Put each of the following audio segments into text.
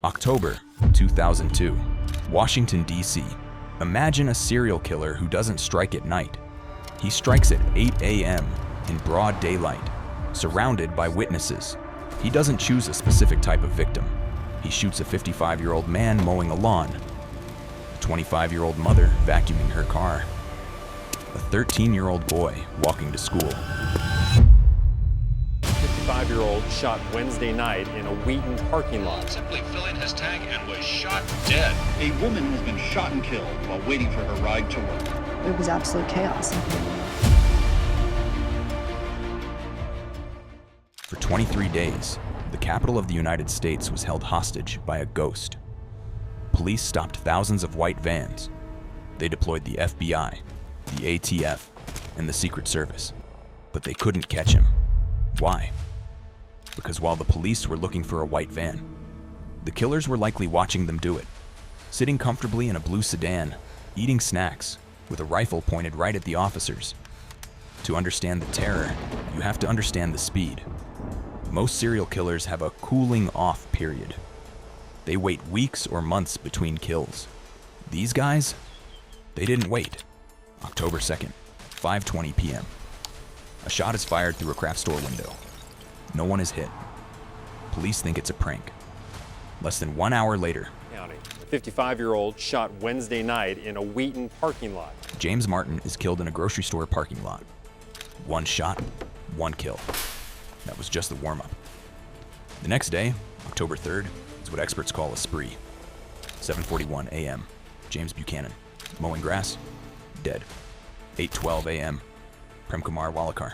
October 2002, Washington, D.C. Imagine a serial killer who doesn't strike at night. He strikes at 8 a.m. in broad daylight, surrounded by witnesses. He doesn't choose a specific type of victim. He shoots a 55-year-old man mowing a lawn, a 25-year-old mother vacuuming her car, a 13-year-old boy walking to school. 55-year-old shot Wednesday night in a Wheaton parking lot. Simply filling his tank and was shot dead. A woman has been shot and killed while waiting for her ride to work. It was absolute chaos. For 23 days, the capital of the United States was held hostage by a ghost. Police stopped thousands of white vans. They deployed the FBI, the ATF, and the Secret Service. But they couldn't catch him. Why? Because while the police were looking for a white van, the killers were likely watching them do it, sitting comfortably in a blue sedan, eating snacks, with a rifle pointed right at the officers. To understand the terror, you have to understand the speed. Most serial killers have a cooling off period. They wait weeks or months between kills. These guys, they didn't wait. October 2nd, 5:20 p.m. A shot is fired through a craft store window. No one is hit. Police think it's a prank. Less than 1 hour later, County. A 55-year-old shot Wednesday night in a Wheaton parking lot. James Martin is killed in a grocery store parking lot. One shot, one kill. That was just the warm-up. The next day, October 3rd, is what experts call a spree. 7:41 a.m., James Buchanan, mowing grass, dead. 8:12 a.m., Prem Kumar Walekar,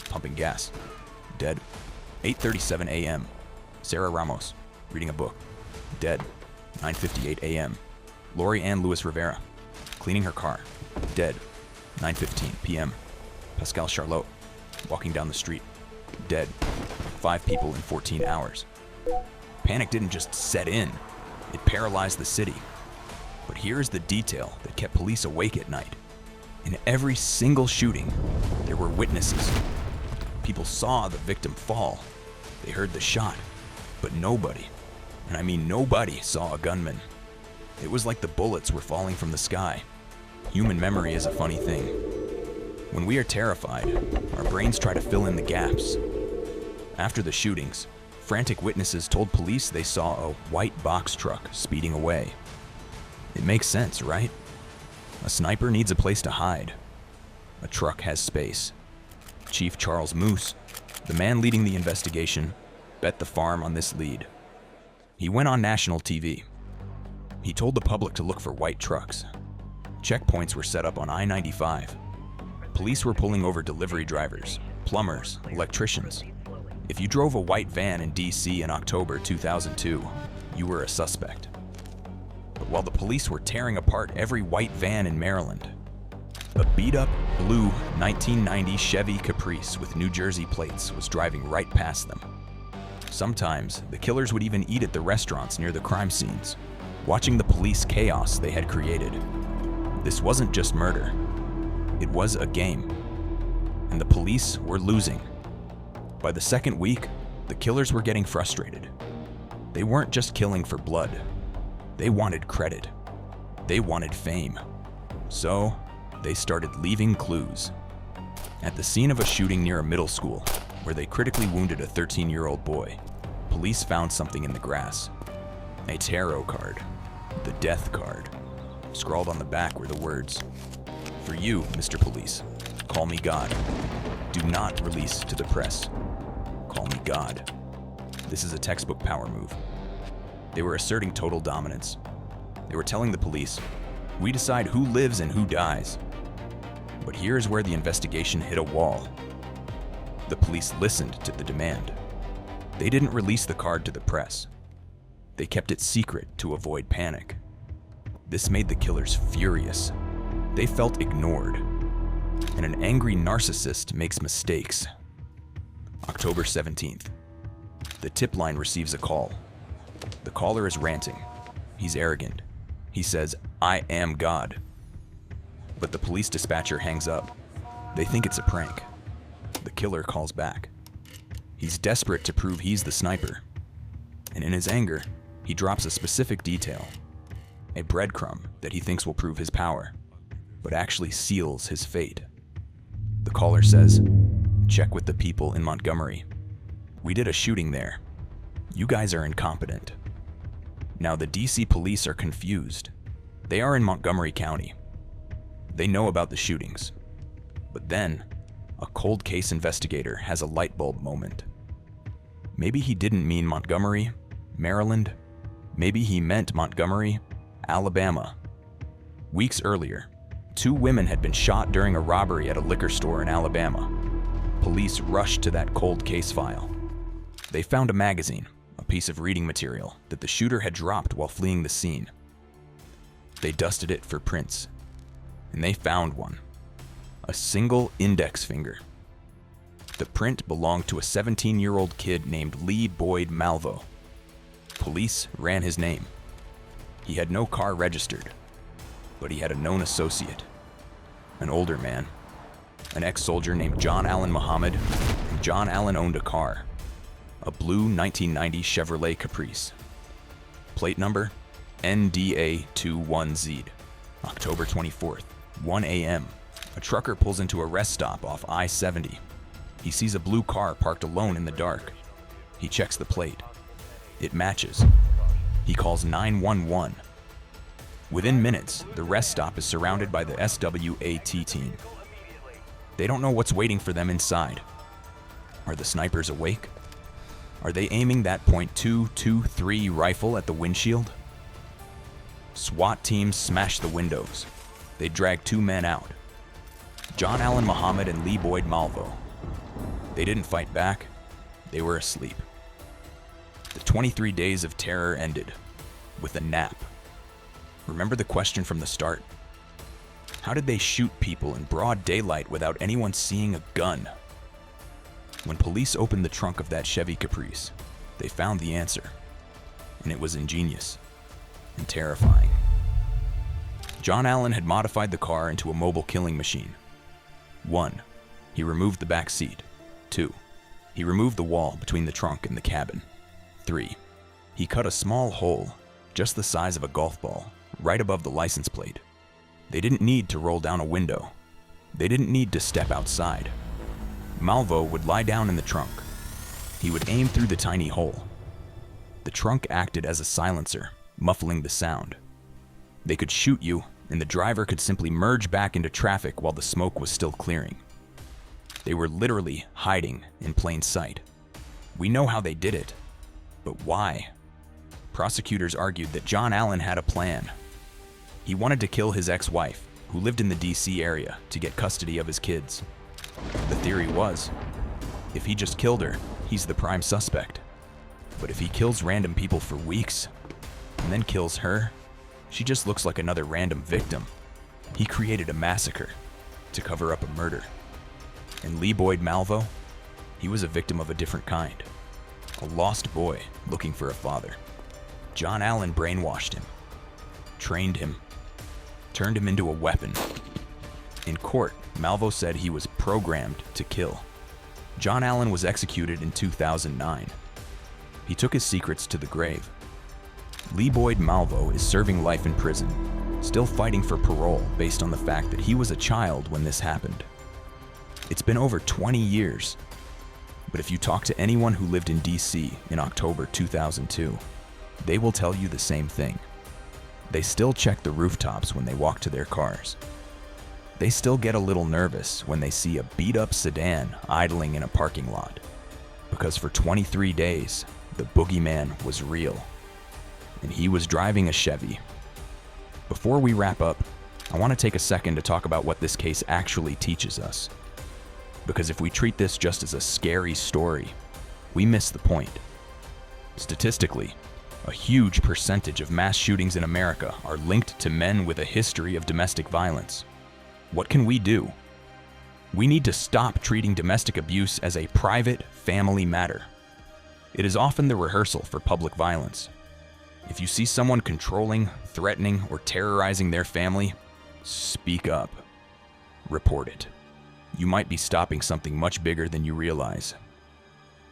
pumping gas, dead. 8:37 a.m., Sarah Ramos, reading a book, dead. 9:58 a.m., Lori Ann Lewis Rivera, cleaning her car, dead. 9:15 p.m., Pascal Charlot, walking down the street, dead. 5 people in 14 hours. Panic didn't just set in, it paralyzed the city. But here's the detail that kept police awake at night. In every single shooting, there were witnesses. People saw the victim fall. They heard the shot, but nobody, and I mean nobody, saw a gunman. It was like the bullets were falling from the sky. Human memory is a funny thing. When we are terrified, our brains try to fill in the gaps. After the shootings, frantic witnesses told police they saw a white box truck speeding away. It makes sense, right? A sniper needs a place to hide. A truck has space. Chief Charles Moose, the man leading the investigation, bet the farm on this lead. He went on national TV. He told the public to look for white trucks. Checkpoints were set up on I-95. Police were pulling over delivery drivers, plumbers, electricians. If you drove a white van in D.C. in October 2002, you were a suspect. But while the police were tearing apart every white van in Maryland, a beat-up blue 1990 Chevy Caprice with New Jersey plates was driving right past them. Sometimes, the killers would even eat at the restaurants near the crime scenes, watching the police chaos they had created. This wasn't just murder. It was a game. And the police were losing. By the second week, the killers were getting frustrated. They weren't just killing for blood. They wanted credit. They wanted fame. So, they started leaving clues. At the scene of a shooting near a middle school, where they critically wounded a 13-year-old boy, police found something in the grass. A tarot card. The death card. Scrawled on the back were the words, "For you, Mr. Police, call me God. Do not release to the press. Call me God." This is a textbook power move. They were asserting total dominance. They were telling the police, "We decide who lives and who dies." But here's where the investigation hit a wall. The police listened to the demand. They didn't release the card to the press. They kept it secret to avoid panic. This made the killers furious. They felt ignored. And an angry narcissist makes mistakes. October 17th. The tip line receives a call. The caller is ranting. He's arrogant. He says, "I am God." But the police dispatcher hangs up. They think it's a prank. The killer calls back. He's desperate to prove he's the sniper. And in his anger, He drops a specific detail, a breadcrumb that he thinks will prove his power, but actually seals his fate. The caller says, "Check with the people in Montgomery. We did a shooting there. You guys are incompetent." Now the DC police are confused. They are in Montgomery County. They know about the shootings. But then, a cold case investigator has a light bulb moment. Maybe he didn't mean Montgomery, Maryland. Maybe he meant Montgomery, Alabama. Weeks earlier, 2 women had been shot during a robbery at a liquor store in Alabama. Police rushed to that cold case file. They found a magazine, a piece of reading material that the shooter had dropped while fleeing the scene. They dusted it for prints, and they found one. A single index finger. The print belonged to a 17-year-old kid named Lee Boyd Malvo. Police ran his name. He had no car registered, but he had a known associate, an older man, an ex-soldier named John Allen Muhammad, and John Allen owned a car, a blue 1990 Chevrolet Caprice. Plate number, NDA21Z. October 24th, 1 a.m. A trucker pulls into a rest stop off I-70. He sees a blue car parked alone in the dark. He checks the plate. It matches. He calls 911. Within minutes, the rest stop is surrounded by the SWAT team. They don't know what's waiting for them inside. Are the snipers awake? Are they aiming that .223 rifle at the windshield? SWAT teams smash the windows. They drag 2 men out. John Allen Muhammad and Lee Boyd Malvo. They didn't fight back. They were asleep. The 23 days of terror ended with a nap. Remember the question from the start? How did they shoot people in broad daylight without anyone seeing a gun? When police opened the trunk of that Chevy Caprice, they found the answer, and it was ingenious and terrifying. John Allen had modified the car into a mobile killing machine. 1. He removed the back seat. 2. He removed the wall between the trunk and the cabin. 3. He cut a small hole, just the size of a golf ball, right above the license plate. They didn't need to roll down a window. They didn't need to step outside. Malvo would lie down in the trunk. He would aim through the tiny hole. The trunk acted as a silencer, muffling the sound. They could shoot you, and the driver could simply merge back into traffic while the smoke was still clearing. They were literally hiding in plain sight. We know how they did it, but why? Prosecutors argued that John Allen had a plan. He wanted to kill his ex-wife, who lived in the DC area, to get custody of his kids. The theory was, if he just killed her, he's the prime suspect. But if he kills random people for weeks, and then kills her, she just looks like another random victim. He created a massacre to cover up a murder. And Lee Boyd Malvo, he was a victim of a different kind. A lost boy looking for a father. John Allen brainwashed him, trained him, turned him into a weapon. In court, Malvo said he was programmed to kill. John Allen was executed in 2009. He took his secrets to the grave. Lee Boyd Malvo is serving life in prison, still fighting for parole based on the fact that he was a child when this happened. It's been over 20 years, but if you talk to anyone who lived in DC in October 2002, they will tell you the same thing. They still check the rooftops when they walk to their cars. They still get a little nervous when they see a beat-up sedan idling in a parking lot, because for 23 days, the boogeyman was real, and he was driving a Chevy. Before we wrap up, I want to take a second to talk about what this case actually teaches us. Because if we treat this just as a scary story, we miss the point. Statistically, a huge percentage of mass shootings in America are linked to men with a history of domestic violence. What can we do? We need to stop treating domestic abuse as a private family matter. It is often the rehearsal for public violence. If you see someone controlling, threatening, or terrorizing their family, speak up. Report it. You might be stopping something much bigger than you realize.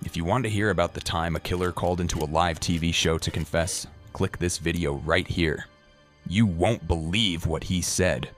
If you want to hear about the time a killer called into a live TV show to confess, click this video right here. You won't believe what he said.